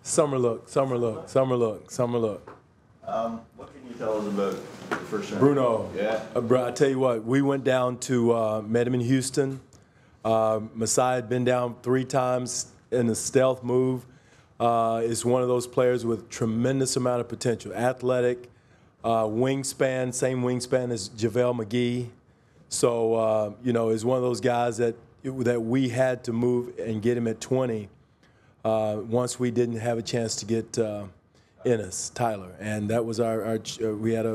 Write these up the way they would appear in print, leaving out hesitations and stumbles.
Summer look, summer look, summer look, summer look. What can you tell us about the first round? Bruno. Yeah. Bro, I tell you what, we went down to, met him in Houston. Masai had been down 3 times in a stealth move. Is one of those players with tremendous amount of potential. Athletic, wingspan, same wingspan as JaVale McGee. So, you know, is one of those guys that we had to move and get him at 20 once we didn't have a chance to get Ennis, Tyler. And that was we had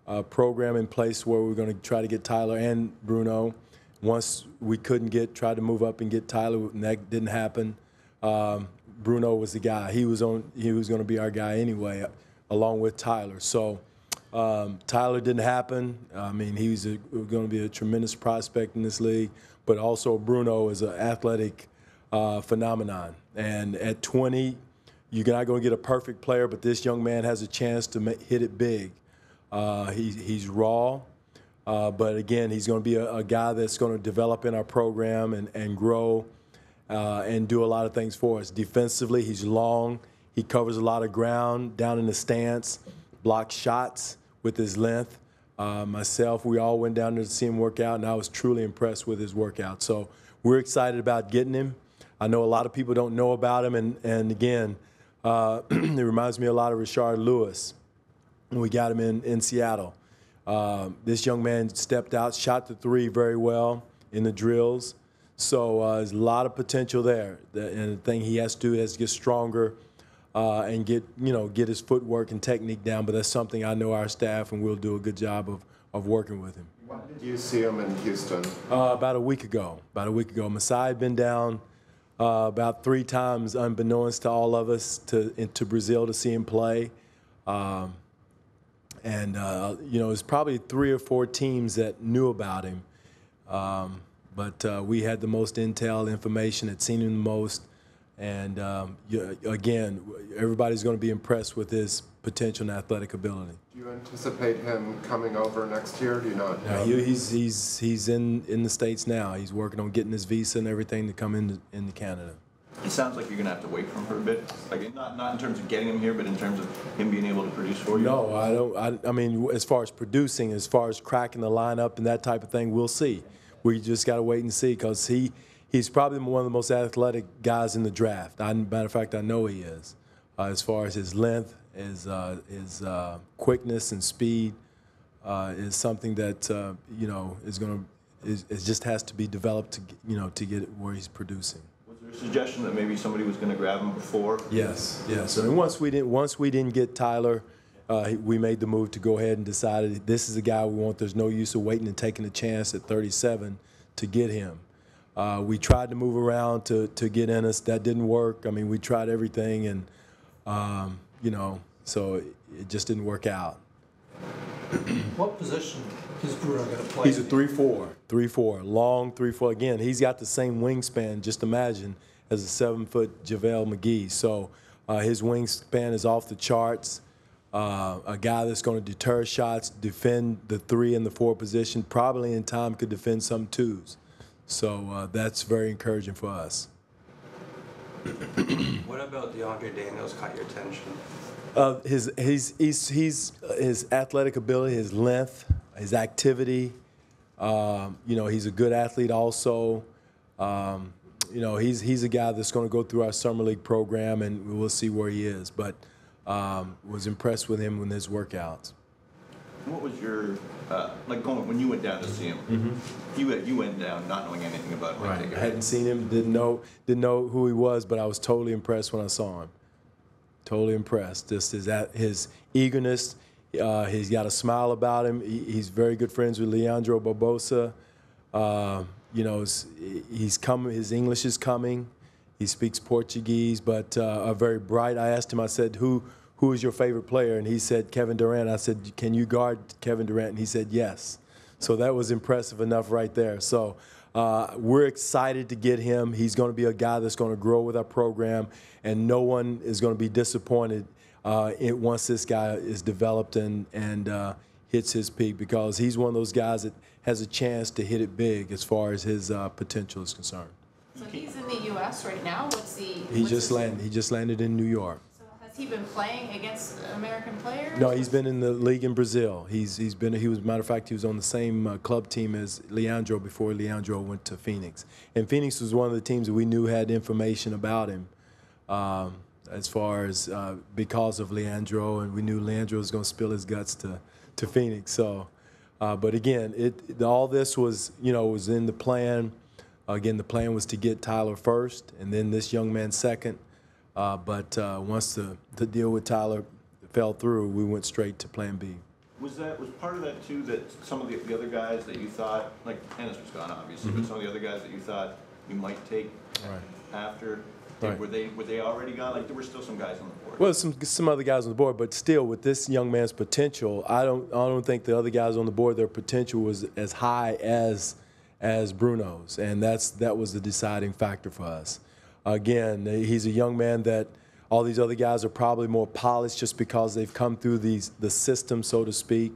a program in place where we were going to try to get Tyler and Bruno. Once we couldn't tried to move up and get Tyler, and that didn't happen. Bruno was the guy. He was going to be our guy anyway, along with Tyler. So Tyler didn't happen. I mean, he's going to be a tremendous prospect in this league, but also Bruno is an athletic phenomenon. And at 20, you're not going to get a perfect player, but this young man has a chance to hit it big. He's raw, but again, he's going to be a guy that's going to develop in our program and grow and do a lot of things for us. Defensively, he's long. He covers a lot of ground down in the stance, blocks shots with his length. Myself, we all went down there to see him work out, and I was truly impressed with his workout. So we're excited about getting him. I know a lot of people don't know about him, and again, it reminds me a lot of Rashard Lewis when we got him in Seattle. This young man stepped out, shot the 3 very well in the drills. So there's a lot of potential there. And the thing he has to do is get stronger and get his footwork and technique down. But that's something I know our staff and we'll do a good job of working with him. When did you see him in Houston? About a week ago. Masai had been down about 3 times, unbeknownst to all of us, to Brazil to see him play. It's probably 3 or 4 teams that knew about him. But we had the most intel information, had seen him the most. And, again, everybody's going to be impressed with his potential and athletic ability. Do you anticipate him coming over next year? Do you not? No, he's in the States now. He's working on getting his visa and everything to come into Canada. It sounds like you're going to have to wait for him for a bit. Like not in terms of getting him here, but in terms of him being able to produce for you. No, I don't. I mean, as far as producing, as far as cracking the lineup and that type of thing, we'll see. We just got to wait and see because he's probably one of the most athletic guys in the draft. Matter of fact, I know he is. As far as his length, his quickness and speed is something that it just has to be developed to get it where he's producing. Was there a suggestion that maybe somebody was going to grab him before? Yes. So once we didn't get Tyler, we made the move to go ahead and decided this is the guy we want. There's no use of waiting and taking a chance at 37 to get him. We tried to move around to get Ennis. That didn't work. I mean, we tried everything, and so it just didn't work out. What position is Bruno going to play? He's a 3-4, long 3-4. Again, he's got the same wingspan, just imagine, as a 7-foot JaVale McGee. So his wingspan is off the charts. A guy that's going to deter shots, defend the 3 and the 4 position, probably in time could defend some 2s. So that's very encouraging for us. What about DeAndre Daniels caught your attention? His athletic ability, his length, his activity. He's a good athlete also. He's a guy that's going to go through our summer league program, and we'll see where he is. But was impressed with him in his workouts. What was your when you went down to see him? Mm-hmm. You went down not knowing anything about him. Right. I hadn't seen him, didn't know who he was, but I was totally impressed when I saw him. Totally impressed. Just his eagerness. He's got a smile about him. He's very good friends with Leandro Barbosa. He's coming. His English is coming. He speaks Portuguese, but very bright. I asked him. I said, "Who is your favorite player?" And he said, Kevin Durant. I said, "Can you guard Kevin Durant?" And he said, "Yes." So that was impressive enough right there. So we're excited to get him. He's going to be a guy that's going to grow with our program, and no one is going to be disappointed once this guy is developed and hits his peak, because he's one of those guys that has a chance to hit it big as far as his potential is concerned. So he's in the U.S. right now. He just landed. He just landed in New York. So has he been playing against American players? No, he's been in the league in Brazil. He was, matter of fact, he was on the same club team as Leandro before Leandro went to Phoenix. And Phoenix was one of the teams that we knew had information about him, as far as because of Leandro, and we knew Leandro was going to spill his guts to Phoenix. So, but again, all this was was in the plan. Again, the plan was to get Tyler first, and then this young man second. But once the deal with Tyler fell through, we went straight to Plan B. Was part of that too that some of the other guys that you thought, like Ennis was gone obviously, but some of the other guys that you thought you might take after, were they already gone? Like there were still some guys on the board. Well, some other guys on the board, but still with this young man's potential, I don't think the other guys on the board, their potential was as high as Bruno's, and that was the deciding factor for us. Again, he's a young man that all these other guys are probably more polished just because they've come through the system, so to speak.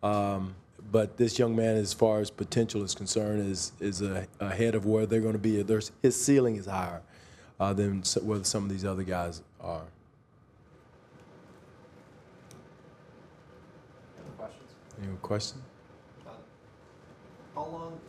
But this young man, as far as potential is concerned, is ahead of where they're going to be. His ceiling is higher than where some of these other guys are. Any questions? How long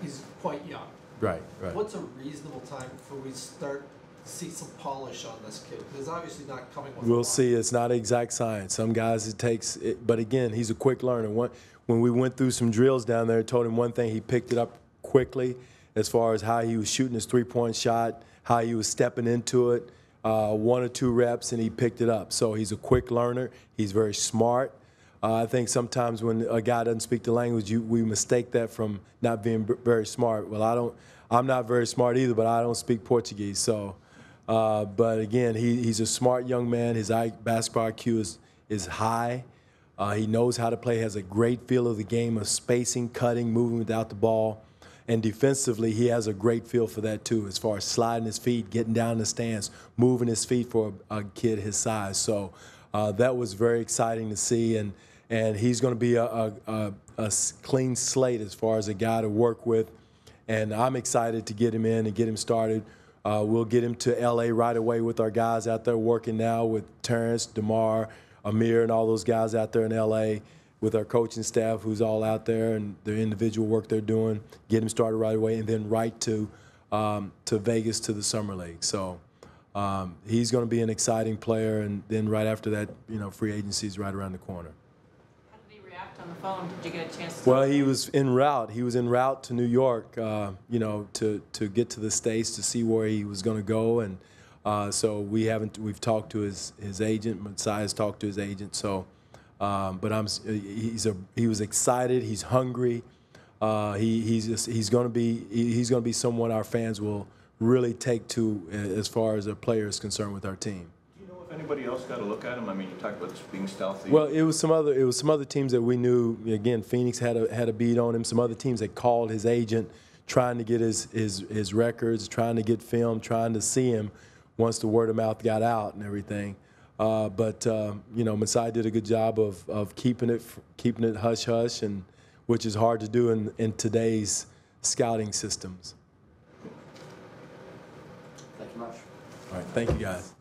he's quite young. Right. What's a reasonable time before we start to see some polish on this kid? Because obviously not coming with We'll see. It's not exact science. Some guys it takes, but again, he's a quick learner. When we went through some drills down there, told him one thing, he picked it up quickly as far as how he was shooting his three-point shot, how he was stepping into it, 1 or 2 reps, and he picked it up. So he's a quick learner. He's very smart. I think sometimes when a guy doesn't speak the language, we mistake that from not being very smart. Well, I'm not very smart either, but I don't speak Portuguese. So, but again, he's a smart young man. His basketball IQ is high. He knows how to play, has a great feel of the game of spacing, cutting, moving without the ball. And defensively, he has a great feel for that too, as far as sliding his feet, getting down the stance, moving his feet for a kid his size. So that was very exciting to see. And he's going to be a clean slate as far as a guy to work with. And I'm excited to get him in and get him started. We'll get him to L.A. right away with our guys out there working now with Terrence, DeMar, Amir, and all those guys out there in L.A. with our coaching staff who's all out there and the individual work they're doing. Get him started right away and then right to Vegas to the Summer League. So he's going to be an exciting player. And then right after that, free agency is right around the corner. On the phone, did you get a chance Well, he was en route. He was en route to New York, to get to the States to see where he was going to go, and so we've talked to his agent. Messiah's talked to his agent. So, but he was excited. He's hungry. He's going to be someone our fans will really take to as far as a player is concerned with our team. Anybody else got a look at him? I mean, you talked about being stealthy. Well, it was some other teams that we knew. Again, Phoenix had a beat on him. Some other teams that called his agent, trying to get his records, trying to get film, trying to see him once the word of mouth got out and everything. But Messiah did a good job of keeping it hush hush, and which is hard to do in today's scouting systems. Thank you much. All right, thank you guys.